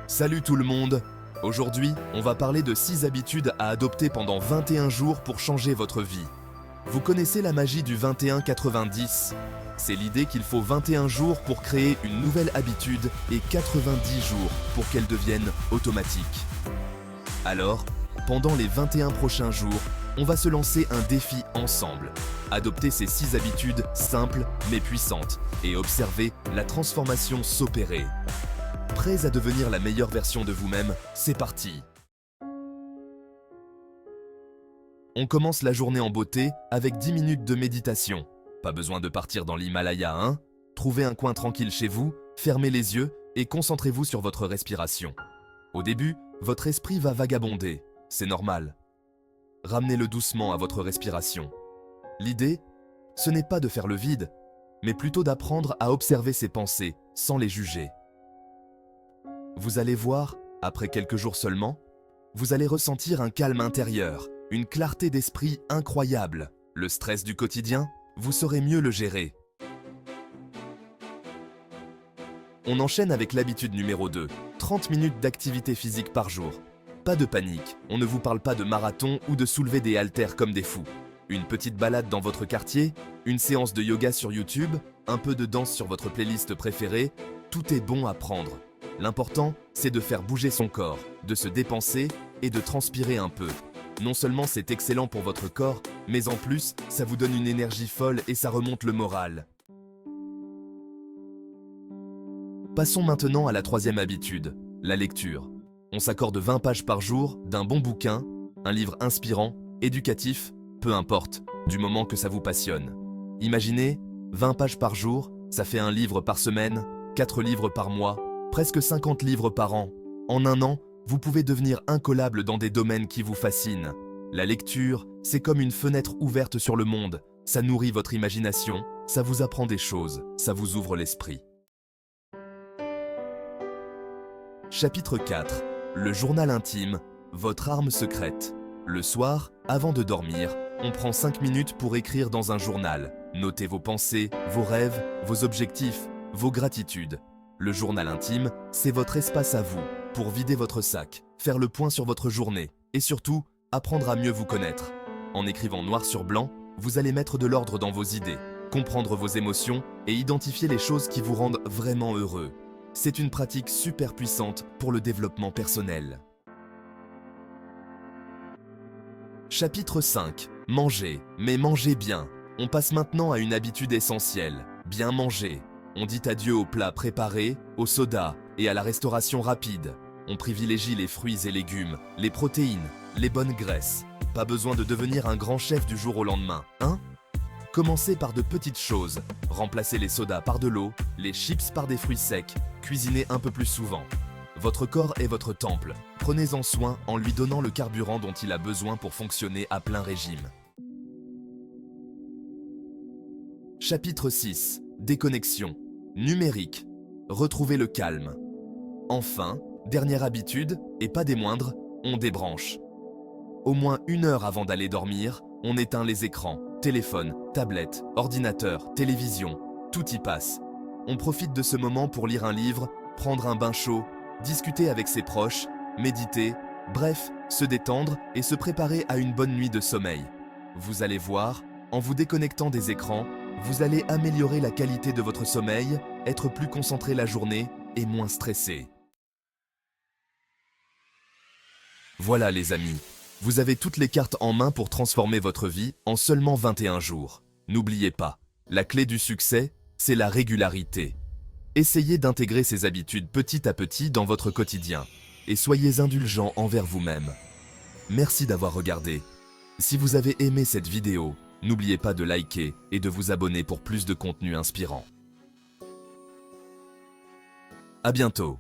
Salut tout le monde! Aujourd'hui, on va parler de 6 habitudes à adopter pendant 21 jours pour changer votre vie. Vous connaissez la magie du 21-90? C'est l'idée qu'il faut 21 jours pour créer une nouvelle habitude et 90 jours pour qu'elle devienne automatique. Alors, pendant les 21 prochains jours, on va se lancer un défi ensemble. Adopter ces 6 habitudes simples mais puissantes et observer la transformation s'opérer. Prêts à devenir la meilleure version de vous-même? C'est parti! On commence la journée en beauté avec 10 minutes de méditation. Pas besoin de partir dans l'Himalaya, hein? Trouvez un coin tranquille chez vous, fermez les yeux et concentrez-vous sur votre respiration. Au début, votre esprit va vagabonder, c'est normal. Ramenez-le doucement à votre respiration. L'idée, ce n'est pas de faire le vide, mais plutôt d'apprendre à observer ses pensées sans les juger. Vous allez voir, après quelques jours seulement, vous allez ressentir un calme intérieur, une clarté d'esprit incroyable. Le stress du quotidien, vous saurez mieux le gérer. On enchaîne avec l'habitude numéro 2, 30 minutes d'activité physique par jour. Pas de panique, on ne vous parle pas de marathon ou de soulever des haltères comme des fous. Une petite balade dans votre quartier, une séance de yoga sur YouTube, un peu de danse sur votre playlist préférée, tout est bon à prendre. L'important, c'est de faire bouger son corps, de se dépenser et de transpirer un peu. Non seulement c'est excellent pour votre corps, mais en plus, ça vous donne une énergie folle et ça remonte le moral. Passons maintenant à la 3e habitude, la lecture. On s'accorde 20 pages par jour d'un bon bouquin, un livre inspirant, éducatif, peu importe, du moment que ça vous passionne. Imaginez, 20 pages par jour, ça fait un livre par semaine, 4 livres par mois, presque 50 livres par an. En un an, vous pouvez devenir incollable dans des domaines qui vous fascinent. La lecture, c'est comme une fenêtre ouverte sur le monde. Ça nourrit votre imagination, ça vous apprend des choses, ça vous ouvre l'esprit. Chapitre 4. Le journal intime, votre arme secrète. Le soir, avant de dormir, on prend 5 minutes pour écrire dans un journal. Notez vos pensées, vos rêves, vos objectifs, vos gratitudes. Le journal intime, c'est votre espace à vous, pour vider votre sac, faire le point sur votre journée et surtout, apprendre à mieux vous connaître. En écrivant noir sur blanc, vous allez mettre de l'ordre dans vos idées, comprendre vos émotions et identifier les choses qui vous rendent vraiment heureux. C'est une pratique super puissante pour le développement personnel. Chapitre 5. Manger, mais mangez bien. On passe maintenant à une habitude essentielle, bien manger. On dit adieu aux plats préparés, aux sodas et à la restauration rapide. On privilégie les fruits et légumes, les protéines, les bonnes graisses. Pas besoin de devenir un grand chef du jour au lendemain, hein? Commencez par de petites choses. Remplacez les sodas par de l'eau, les chips par des fruits secs. Cuisinez un peu plus souvent. Votre corps est votre temple. Prenez-en soin en lui donnant le carburant dont il a besoin pour fonctionner à plein régime. Chapitre 6. Déconnexion. Numérique. Retrouvez le calme. Enfin, dernière habitude, et pas des moindres, on débranche. Au moins 1 heure avant d'aller dormir, on éteint les écrans, téléphone, tablette, ordinateur, télévision, tout y passe. On profite de ce moment pour lire un livre, prendre un bain chaud, discuter avec ses proches, méditer, bref, se détendre et se préparer à une bonne nuit de sommeil. Vous allez voir, en vous déconnectant des écrans, vous allez améliorer la qualité de votre sommeil, être plus concentré la journée et moins stressé. Voilà les amis, vous avez toutes les cartes en main pour transformer votre vie en seulement 21 jours. N'oubliez pas, la clé du succès, c'est la régularité. Essayez d'intégrer ces habitudes petit à petit dans votre quotidien et soyez indulgents envers vous-même. Merci d'avoir regardé. Si vous avez aimé cette vidéo, n'oubliez pas de liker et de vous abonner pour plus de contenu inspirant. À bientôt.